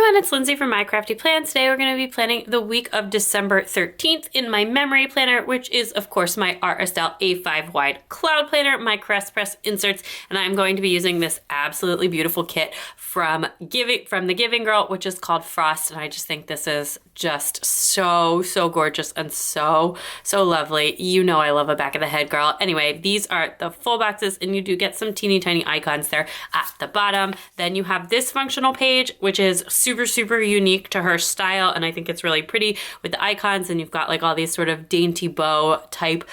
everyone, it's Lindsay from My Crafty Plans. Today we're going to be planning the week of December 13th in my memory planner, which is of course my Aura Estelle A5 wide cloud planner, my Crest Press inserts, and I'm going to be using this absolutely beautiful kit from the Giving Girl, which is called Frost, and I just think this is just so gorgeous and so lovely. You know I love a back of the head girl. Anyway, these are the full boxes, and you do get some teeny tiny icons there at the bottom. Then you have this functional page, which is super unique to her style, and I think it's really pretty with the icons, and you've got like all these sort of dainty bow type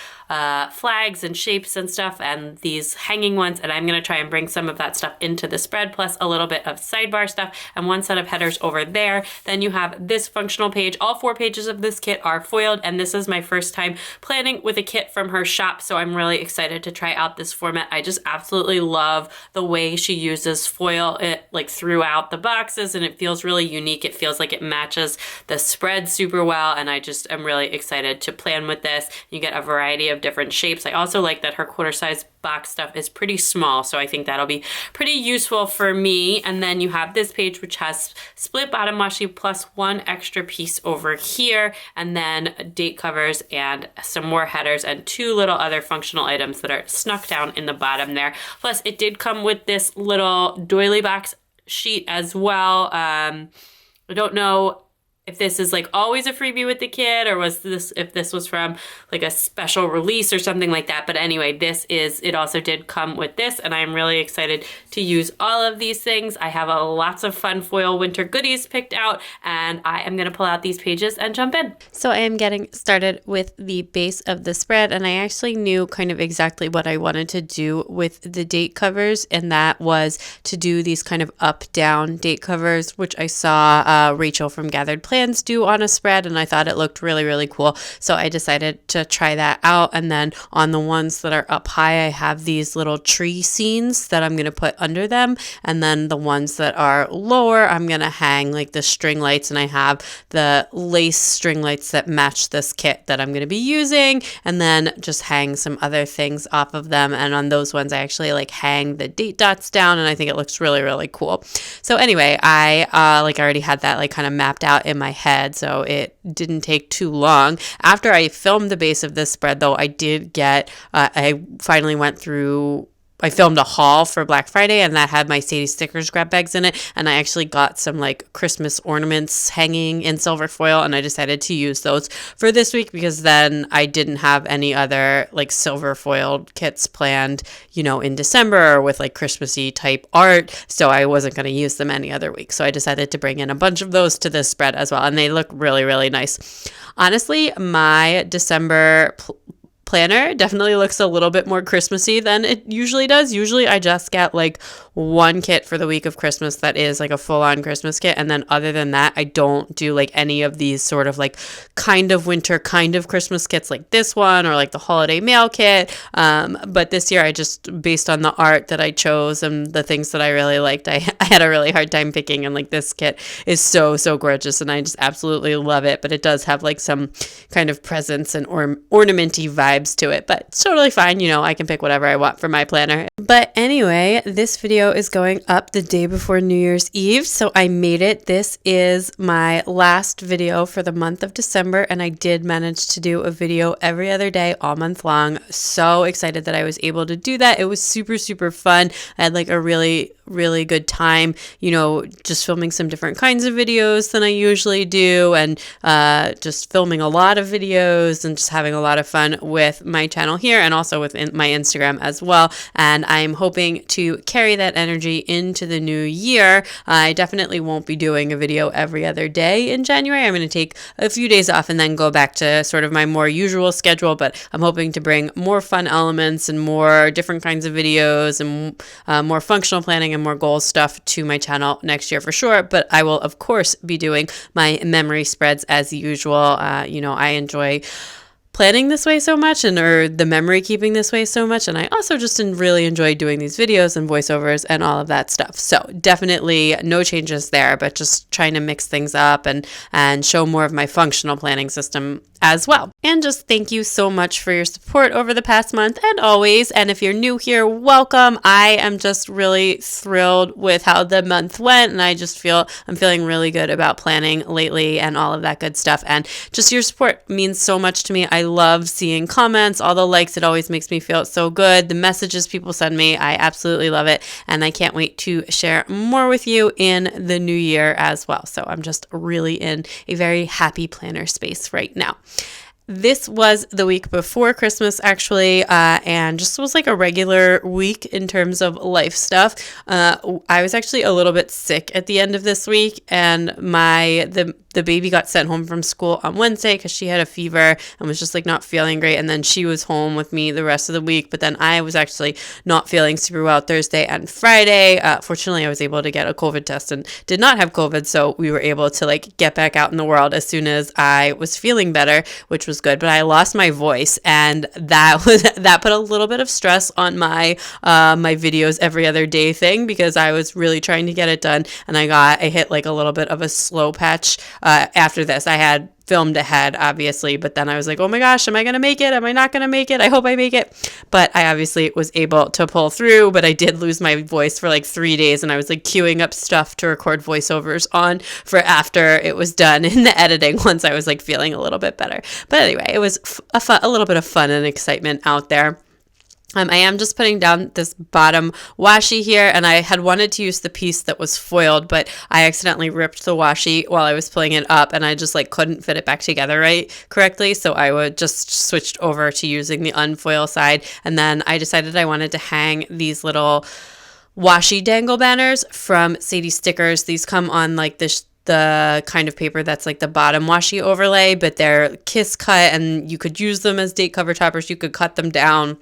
flags and shapes and stuff, and these hanging ones, and I'm going to try and bring some of that stuff into the spread, plus a little bit of sidebar stuff and one set of headers over there. Then you have this functional page. All 4 pages of this kit are foiled, and this is my first time planning with a kit from her shop, so I'm really excited to try out this format. I just absolutely love the way she uses foil like throughout the boxes, and it feels really unique. It feels like it matches the spread super well, and I just am really excited to plan with this. You get a variety of different shapes. I also like that her quarter size box stuff is pretty small, so I think that'll be pretty useful for me. And then you have this page, which has split bottom washi plus 1 extra piece over here, and then date covers and some more headers and 2 little other functional items that are snuck down in the bottom there. Plus it did come with this little doily box sheet as well. I don't know if this is like always a freebie with the kit, or if this was from like a special release or something like that. But anyway, it also did come with this, and I'm really excited to use all of these things. I have lots of fun foil winter goodies picked out, and I am going to pull out these pages and jump in. So I am getting started with the base of the spread, and I actually knew kind of exactly what I wanted to do with the date covers, and that was to do these kind of up-down date covers, which I saw Rachel from Gathered Plans do on a spread, and I thought it looked really cool, so I decided to try that out. And then on the ones that are up high, I have these little tree scenes that I'm going to put under them, and then the ones that are lower, I'm going to hang like the string lights, and I have the lace string lights that match this kit that I'm going to be using, and then just hang some other things off of them. And on those ones I actually like hang the date dots down, and I think it looks really cool. So anyway, I already had that like kind of mapped out in my head, so it didn't take too long. After I filmed the base of this spread though, I did get I finally went through, I filmed a haul for Black Friday, and that had my Sadie Stickers grab bags in it, and I actually got some like Christmas ornaments hanging in silver foil, and I decided to use those for this week because then I didn't have any other like silver foiled kits planned, in December or with like Christmassy type art, so I wasn't going to use them any other week. So I decided to bring in a bunch of those to this spread as well, and they look really nice. Honestly, my December planner definitely looks a little bit more Christmassy than it usually does. Usually I just get like 1 kit for the week of Christmas that is like a full-on Christmas kit, and then other than that I don't do like any of these sort of like kind of winter kind of Christmas kits like this one or like the holiday mail kit, but this year I just, based on the art that I chose and the things that I really liked, I had a really hard time picking, and like this kit is so gorgeous, and I just absolutely love it. But it does have like some kind of presents and ornamenty vibes to it, but it's totally fine. I can pick whatever I want for my planner. But anyway, this video is going up the day before New Year's Eve, so I made it. This is my last video for the month of December, and I did manage to do a video every other day all month long. So excited that I was able to do that. It was super fun. I had like a really good time, just filming some different kinds of videos than I usually do, and just filming a lot of videos and just having a lot of fun with my channel here and also with my Instagram as well. And I'm hoping to carry that energy into the new year. I definitely won't be doing a video every other day in January. I'm going to take a few days off and then go back to sort of my more usual schedule, but I'm hoping to bring more fun elements and more different kinds of videos and more functional planning and more goals stuff to my channel next year for sure. But I will of course be doing my memory spreads as usual. I enjoy planning this way so much, or the memory keeping this way so much, and I also just really enjoy doing these videos and voiceovers and all of that stuff. So definitely no changes there, but just trying to mix things up and show more of my functional planning system as well. And just thank you so much for your support over the past month and always. And if you're new here, welcome. I am just really thrilled with how the month went, and I'm feeling really good about planning lately and all of that good stuff. And just your support means so much to me. I love seeing comments, all the likes. It always makes me feel so good. The messages people send me, I absolutely love it. And I can't wait to share more with you in the new year as well. So I'm just really in a very happy planner space right now. This was the week before Christmas, actually, and just was like a regular week in terms of life stuff. I was actually a little bit sick at the end of this week, and the baby got sent home from school on Wednesday because she had a fever and was just like not feeling great. And then she was home with me the rest of the week. But then I was actually not feeling super well Thursday and Friday. Fortunately, I was able to get a COVID test and did not have COVID. So we were able to like get back out in the world as soon as I was feeling better, which was good. But I lost my voice, and that put a little bit of stress on my videos every other day thing, because I was really trying to get it done. And I hit like a little bit of a slow patch. After this, I had filmed ahead, obviously, but then I was like, oh my gosh, am I going to make it? Am I not going to make it? I hope I make it. But I obviously was able to pull through, but I did lose my voice for like 3 days, and I was like queuing up stuff to record voiceovers on for after it was done in the editing once I was like feeling a little bit better. But anyway, it was a little bit of fun and excitement out there. I am just putting down this bottom washi here, and I had wanted to use the piece that was foiled, but I accidentally ripped the washi while I was pulling it up, and I just like couldn't fit it back together correctly. So I would just switched over to using the unfoil side, and then I decided I wanted to hang these little washi dangle banners from Sadie Stickers. These come on like the kind of paper that's like the bottom washi overlay, but they're kiss cut, and you could use them as date cover toppers. You could cut them down,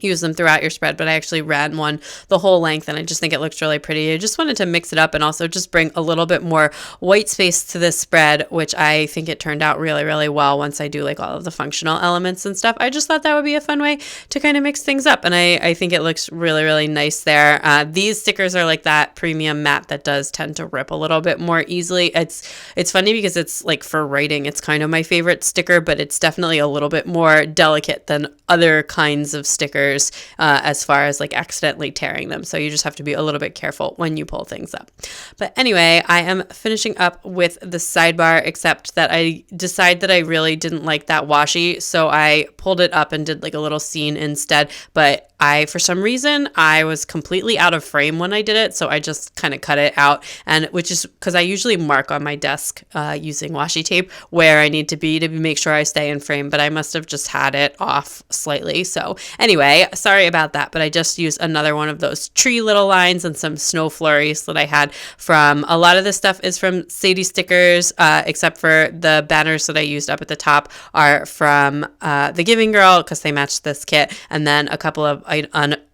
use them throughout your spread, but I actually ran one the whole length, and I just think it looks really pretty. I just wanted to mix it up and also just bring a little bit more white space to this spread, which I think it turned out really, really well once I do like all of the functional elements and stuff. I just thought that would be a fun way to kind of mix things up, and I think it looks really, really nice there. These stickers are like that premium matte that does tend to rip a little bit more easily. It's funny because it's like for writing, it's kind of my favorite sticker, but it's definitely a little bit more delicate than other kinds of stickers as far as like accidentally tearing them. So you just have to be a little bit careful when you pull things up. But anyway, I am finishing up with the sidebar, except that I decided that I really didn't like that washi. So I pulled it up and did like a little scene instead. But for some reason, I was completely out of frame when I did it. So I just kind of cut it out, and which is because I usually mark on my desk using washi tape where I need to make sure I stay in frame, but I must have just had it off slightly. So anyway, sorry about that, but I just used another one of those tree little lines and some snow flurries that I had from, a lot of this stuff is from Sadie Stickers, except for the banners that I used up at the top are from The Giving Girl, because they matched this kit, and then a couple of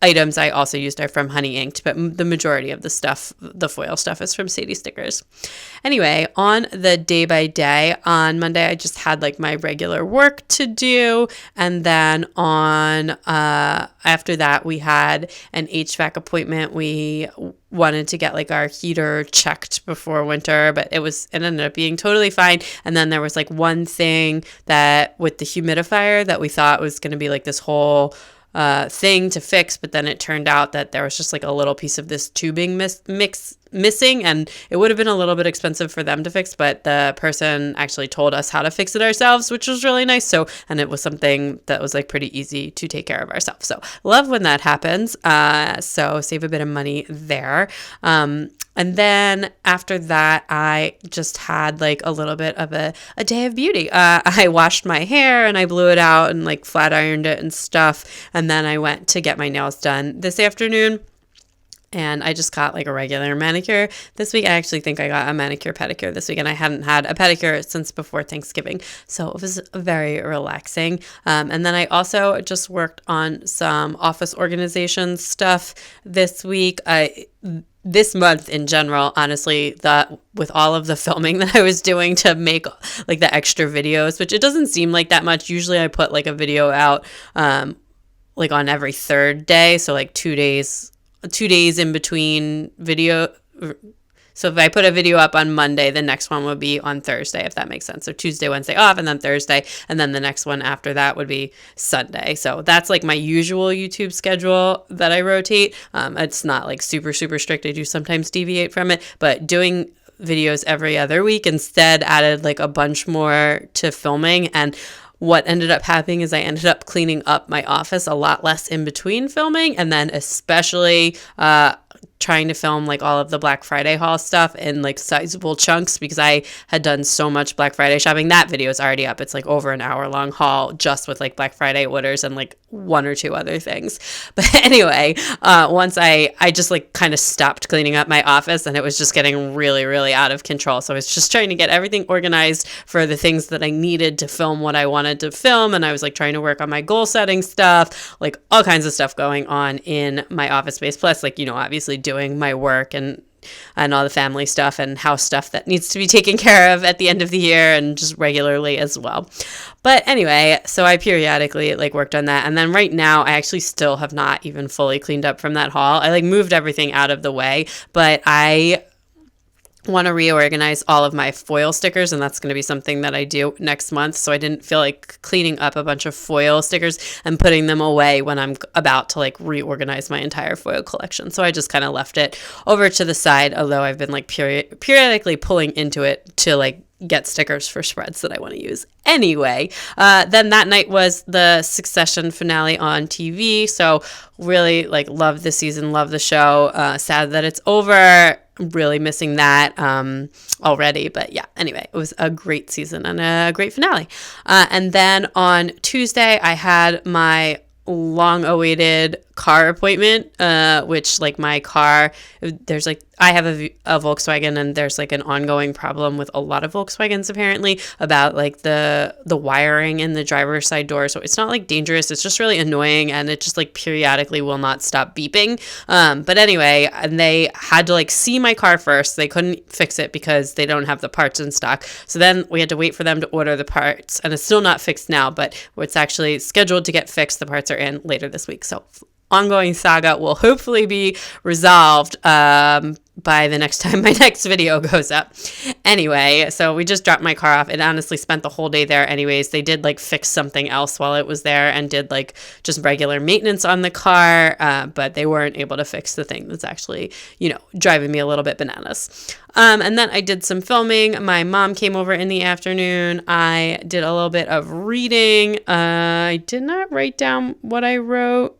items I also used are from Honey Inked, but the majority of the stuff, the foil stuff, is from Sadie Stickers. Anyway, on the day by day, on Monday I just had like my regular work to do, and then on after that we had an HVAC appointment. We wanted to get like our heater checked before winter, but it ended up being totally fine. And then there was like one thing that with the humidifier that we thought was going to be like this whole thing to fix, but then it turned out that there was just like a little piece of this tubing missing, and it would have been a little bit expensive for them to fix, but the person actually told us how to fix it ourselves, which was really nice. And it was something that was like pretty easy to take care of ourselves. So love when that happens. So save a bit of money there. And then after that, I just had like a little bit of a day of beauty. I washed my hair and I blew it out and like flat ironed it and stuff. And then I went to get my nails done this afternoon. And I just got like a regular manicure this week. I actually think I got a manicure pedicure this week, and I hadn't had a pedicure since before Thanksgiving. So it was very relaxing. And then I also just worked on some office organization stuff this week. This month in general, honestly, with all of the filming that I was doing to make like the extra videos, which it doesn't seem like that much. Usually I put like a video out like on every third day. So like 2 days in between video So if I put a video up on Monday, the next one would be on Thursday, if that makes sense. So Tuesday, Wednesday off, and then Thursday, and then the next one after that would be Sunday. So that's like my usual YouTube schedule that I rotate. It's not like super, super strict. I do sometimes deviate from it, but doing videos every other week instead added like a bunch more to filming. And what ended up happening is I ended up cleaning up my office a lot less in between filming, and then especially trying to film like all of the Black Friday haul stuff in like sizable chunks, because I had done so much Black Friday shopping. That video is already up. It's like over an hour long haul just with like Black Friday orders and like one or two other things. But anyway, once I just like kind of stopped cleaning up my office, and it was just getting really, really out of control. So I was just trying to get everything organized for the things that I needed to film what I wanted to film. And I was like trying to work on my goal setting stuff, like all kinds of stuff going on in my office space. Plus, like, you know, obviously doing my work and all the family stuff and house stuff that needs to be taken care of at the end of the year and just regularly as well. But anyway, so I periodically like worked on that. And then right now I actually still have not even fully cleaned up from that haul. I like moved everything out of the way, but I want to reorganize all of my foil stickers, and that's going to be something that I do next month. So I didn't feel like cleaning up a bunch of foil stickers and putting them away when I'm about to like reorganize my entire foil collection. So I just kind of left it over to the side, although I've been like periodically pulling into it to like get stickers for spreads that I want to use. Anyway, then that night was the Succession finale on TV. So really like love the season, love the show. Sad that it's over. Really missing that already. But yeah, anyway, it was a great season and a great finale. And then on Tuesday, I had my long-awaited car appointment, which like my car, there's like, I have a Volkswagen, and there's like an ongoing problem with a lot of Volkswagens apparently about like the wiring in the driver's side door. So it's not like dangerous, it's just really annoying, and it just like periodically will not stop beeping. But anyway, and they had to like see my car first. They couldn't fix it because they don't have the parts in stock. So then we had to wait for them to order the parts, and it's still not fixed now, but it's actually scheduled to get fixed. The parts are in later this week. So ongoing saga will hopefully be resolved by the next time my next video goes up. Anyway, so we just dropped my car off. It honestly spent the whole day there anyways. They did like fix something else while it was there and did like just regular maintenance on the car, but they weren't able to fix the thing that's actually, you know, driving me a little bit bananas. And then I did some filming. My mom came over in the afternoon. I did a little bit of reading. I did not write down what I wrote,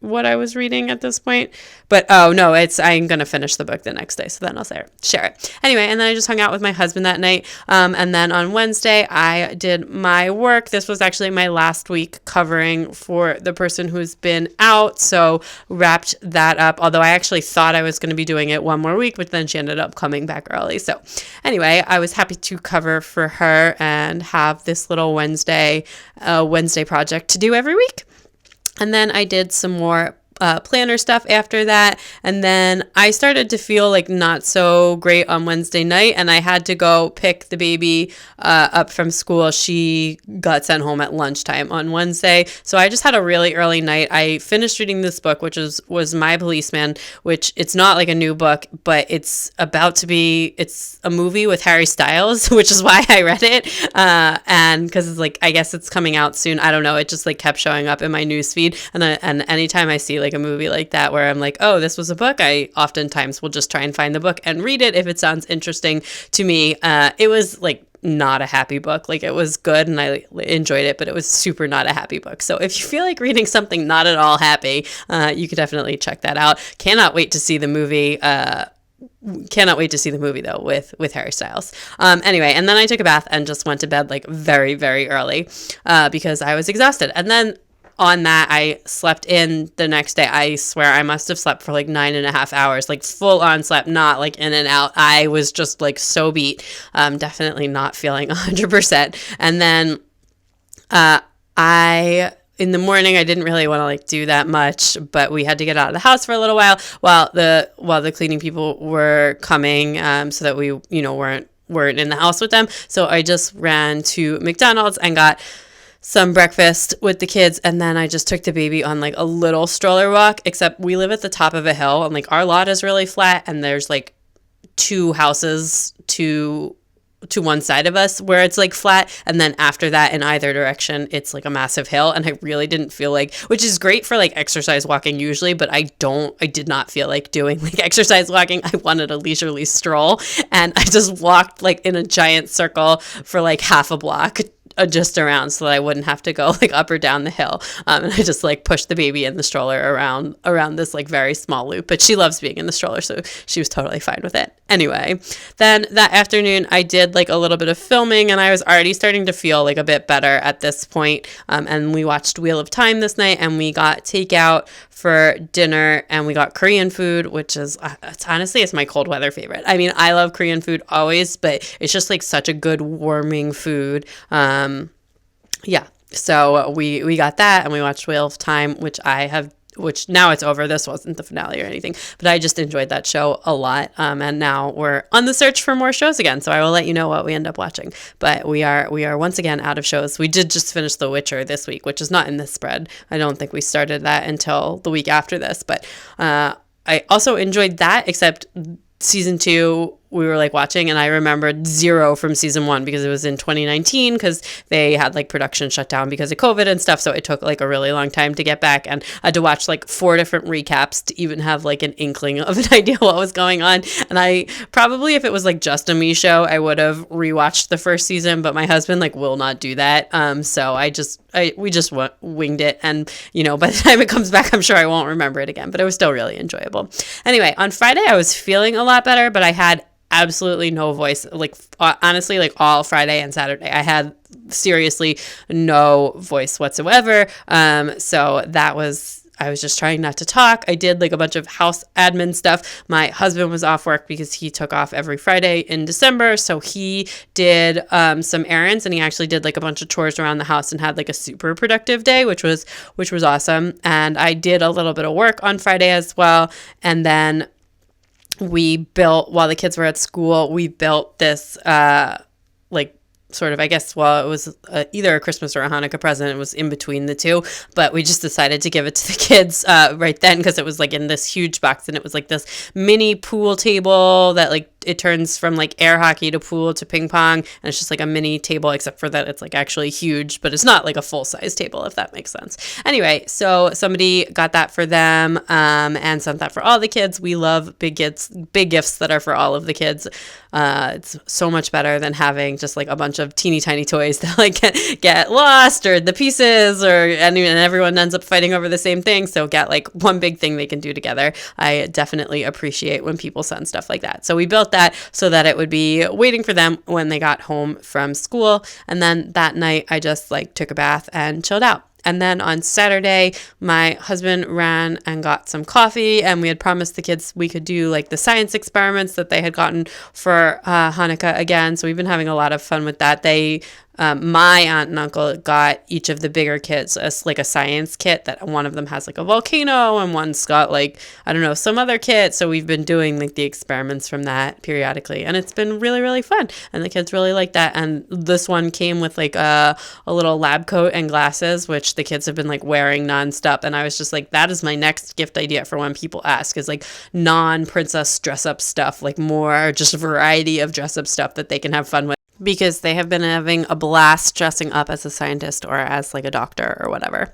what I was reading at this point, but I'm gonna finish the book the next day, so then I'll share it. Anyway, and then I just hung out with my husband that night, and then on Wednesday I did my work. This was actually my last week covering for the person who's been out, so wrapped that up, although I actually thought I was going to be doing it one more week, but then she ended up coming back early. So anyway, I was happy to cover for her and have this little Wednesday project to do every week. And then I did some more planner stuff after that. And then I started to feel like not so great on Wednesday night, and I had to go pick the baby up from school. She got sent home at lunchtime on Wednesday. So I just had a really early night. I finished reading this book, which was My Policeman, which it's not like a new book, but it's a movie with Harry Styles, which is why I read it. And because it's like, I guess it's coming out soon. I don't know. It just like kept showing up in my newsfeed. And anytime I see like a movie like that where I'm like, oh, this was a book, I oftentimes will just try and find the book and read it if it sounds interesting to me. It was like not a happy book. Like it was good and I enjoyed it, but it was super not a happy book. So if you feel like reading something not at all happy, you could definitely check that out. Cannot wait to see the movie. Cannot wait to see the movie though with Harry Styles. Anyway, and then I took a bath and just went to bed like very, very early because I was exhausted. And then on that, I slept in the next day. I swear I must have slept for like 9.5 hours, like full on slept, not like in and out. I was just like so beat, definitely not feeling 100%. And then in the morning, I didn't really want to like do that much, but we had to get out of the house for a little while while the cleaning people were coming, so that we, you know, weren't in the house with them. So I just ran to McDonald's and got some breakfast with the kids, and then I just took the baby on like a little stroller walk, except we live at the top of a hill and like our lot is really flat and there's like two houses to one side of us where it's like flat, and then after that in either direction it's like a massive hill, and I really didn't feel like, which is great for like exercise walking usually, but I did not feel like doing like exercise walking. I wanted a leisurely stroll, and I just walked like in a giant circle for like half a block just around so that I wouldn't have to go like up or down the hill. And I just like pushed the baby in the stroller around this like very small loop, but she loves being in the stroller, so she was totally fine with it. Anyway, then that afternoon I did like a little bit of filming, and I was already starting to feel like a bit better at this point. And we watched Wheel of Time this night, and we got takeout for dinner, and we got Korean food, which is it's my cold weather favorite. I mean, I love Korean food always, but it's just like such a good warming food. Yeah, so we got that, and we watched Wheel of Time, which now it's over. This wasn't the finale or anything, but I just enjoyed that show a lot. And now we're on the search for more shows again, so I will let you know what we end up watching. But we are once again out of shows. We did just finish The Witcher this week, which is not in this spread. I don't think we started that until the week after this, but I also enjoyed that, except season 2 we were like watching, and I remembered 0 from season 1 because it was in 2019, because they had like production shut down because of COVID and stuff, so it took like a really long time to get back, and I had to watch like 4 different recaps to even have like an inkling of an idea what was going on. And I probably, if it was like just a me show, I would have rewatched the first season, but my husband like will not do that, so we just winged it, and by the time it comes back I'm sure I won't remember it again, but it was still really enjoyable. Anyway, on Friday I was feeling a lot better, but I had absolutely no voice. Like honestly, like all Friday and Saturday I had seriously no voice whatsoever. So I was just trying not to talk. I did like a bunch of house admin stuff. My husband was off work because he took off every Friday in December, so he did some errands, and he actually did like a bunch of chores around the house and had like a super productive day, which was awesome. And I did a little bit of work on Friday as well, and then we built, while the kids were at school, we built this like sort of, I guess, well, it was either a Christmas or a Hanukkah present. It was in between the two, but we just decided to give it to the kids right then, because it was like in this huge box, and it was like this mini pool table that like it turns from like air hockey to pool to ping pong, and it's just like a mini table, except for that it's like actually huge, but it's not like a full size table, if that makes sense. Anyway, so somebody got that for them and sent that for all the kids. We love big gifts that are for all of the kids. It's so much better than having just like a bunch of teeny tiny toys that like get lost, or the pieces, and everyone ends up fighting over the same thing. So get like one big thing they can do together. I definitely appreciate when people send stuff like that. So we built that so that it would be waiting for them when they got home from school. And then that night I just like took a bath and chilled out. And then on Saturday, my husband ran and got some coffee, and we had promised the kids we could do like the science experiments that they had gotten for Hanukkah again. So we've been having a lot of fun with that. My aunt and uncle got each of the bigger kids like a science kit, that one of them has like a volcano and one's got like, I don't know, some other kit. So we've been doing like the experiments from that periodically, and it's been really, really fun. And the kids really like that. And this one came with like a little lab coat and glasses, which the kids have been like wearing nonstop. And I was just like, that is my next gift idea for when people ask, is like non-princess dress up stuff, like more just a variety of dress up stuff that they can have fun with, because they have been having a blast dressing up as a scientist or as like a doctor or whatever.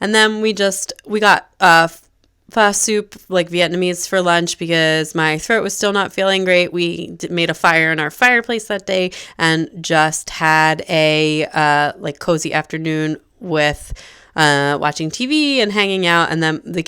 And then we got pho soup, like Vietnamese, for lunch because my throat was still not feeling great. We made a fire in our fireplace that day and just had a like cozy afternoon with watching TV and hanging out. And then the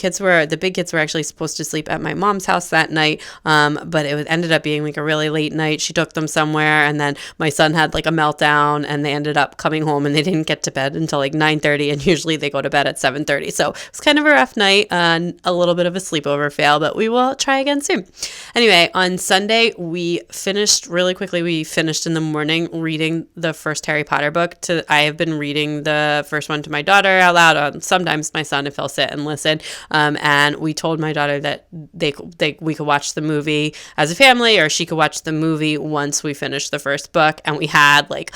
big kids were actually supposed to sleep at my mom's house that night, but ended up being like a really late night. She took them somewhere, and then my son had like a meltdown, and they ended up coming home, and they didn't get to bed until like 9:30, and usually they go to bed at 7:30. So it was kind of a rough night, a little bit of a sleepover fail, but we will try again soon. Anyway, on Sunday we finished really quickly. We finished in the morning reading the first Harry Potter book. I have been reading the first one to my daughter out loud, sometimes my son, if he'll sit and listen, and we told my daughter that we could watch the movie as a family, or she could watch the movie once we finished the first book. And we had like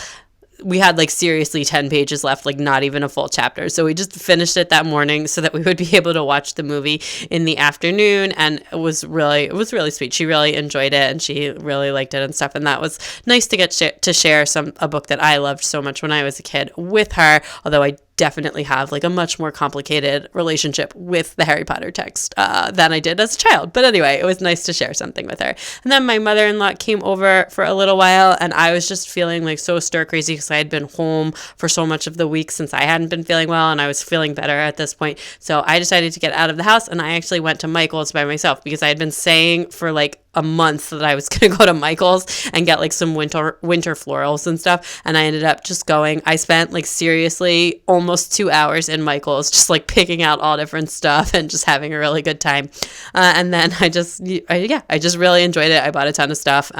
we had like seriously 10 pages left, like not even a full chapter. So we just finished it that morning so that we would be able to watch the movie in the afternoon. And it was really sweet. She really enjoyed it and she really liked it and stuff. And that was nice to get to share a book that I loved so much when I was a kid with her. Although I definitely have like a much more complicated relationship with the Harry Potter text than I did as a child. But anyway, it was nice to share something with her. And then my mother-in-law came over for a little while and I was just feeling like so stir crazy because I had been home for so much of the week since I hadn't been feeling well and I was feeling better at this point. So I decided to get out of the house and I actually went to Michael's by myself because I had been saying for like a month that I was going to go to Michael's and get like some winter florals and stuff. And I ended up just going. I spent like seriously almost 2 hours in Michael's just like picking out all different stuff and just having a really good time. And then I just really enjoyed it. I bought a ton of stuff.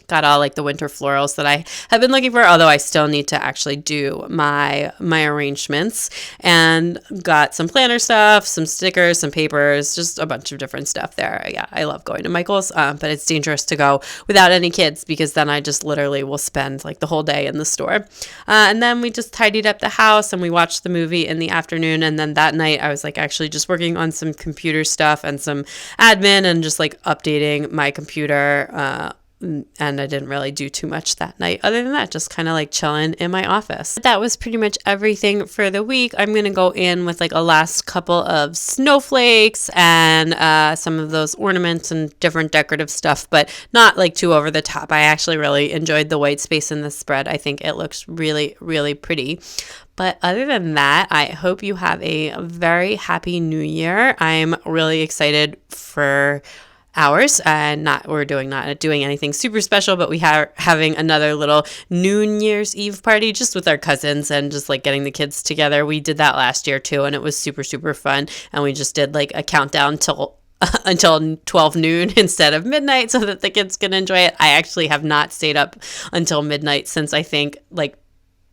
Got all like the winter florals that I have been looking for, although I still need to actually do my arrangements, and got some planner stuff, some stickers, some papers, just a bunch of different stuff there. Yeah, I love going to Michael's, but it's dangerous to go without any kids because then I just literally will spend like the whole day in the store. And then we just tidied up the house and we watched the movie in the afternoon, and then that night I was like actually just working on some computer stuff and some admin and just like updating my computer. And I didn't really do too much that night. Other than that, just kind of like chilling in my office. That was pretty much everything for the week. I'm going to go in with like a last couple of snowflakes and some of those ornaments and different decorative stuff, but not like too over the top. I actually really enjoyed the white space in this spread. I think it looks really, really pretty. But other than that, I hope you have a very happy new year. I'm really excited for ours, and not doing anything super special, but we are having another little New Year's Eve party just with our cousins and just like getting the kids together. We did that last year too, and it was super, super fun. And we just did like a countdown until 12 noon instead of midnight so that the kids can enjoy it. I actually have not stayed up until midnight since I think like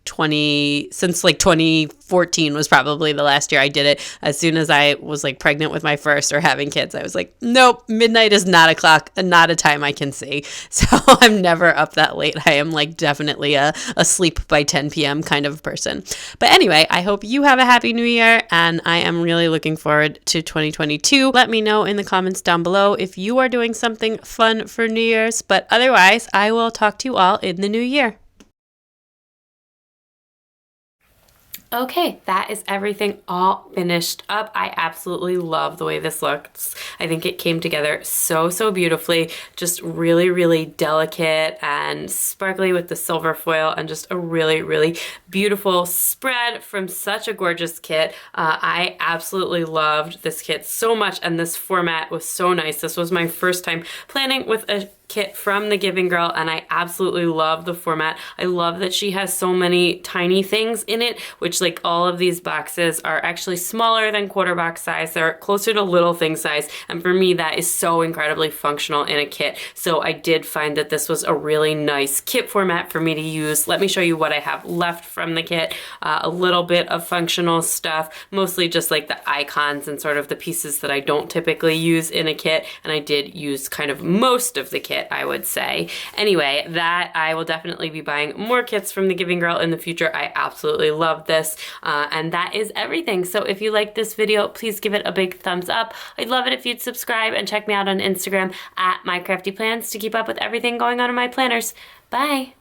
2014 was probably the last year I did it. As soon as I was like pregnant with my first or having kids, I was like, nope, midnight is not a time I can see. So I'm never up that late. I am like definitely a sleep by 10 p.m. kind of person. But anyway, I hope you have a happy new year, and I am really looking forward to 2022. Let me know in the comments down below if you are doing something fun for New Year's, but otherwise I will talk to you all in the new year. Okay, that is everything all finished up. I absolutely love the way this looks. I think it came together so, so beautifully. Just really, really delicate and sparkly with the silver foil, and just a really, really beautiful spread from such a gorgeous kit. I absolutely loved this kit so much, and this format was so nice. This was my first time planning with a kit from the Giving Girl, and I absolutely love the format. I love that she has so many tiny things in it, which like all of these boxes are actually smaller than quarter box size. They're closer to little thing size, and for me that is so incredibly functional in a kit. So I did find that this was a really nice kit format for me to use. Let me show you what I have left from the kit. A little bit of functional stuff, mostly just like the icons and sort of the pieces that I don't typically use in a kit, and I did use kind of most of the kit, I would say. Anyway, that I will definitely be buying more kits from the Giving Girl in the future. I absolutely love this, and that is everything. So if you like this video, please give it a big thumbs up. I'd love it if you'd subscribe and check me out on Instagram at mycraftyplans to keep up with everything going on in my planners. Bye!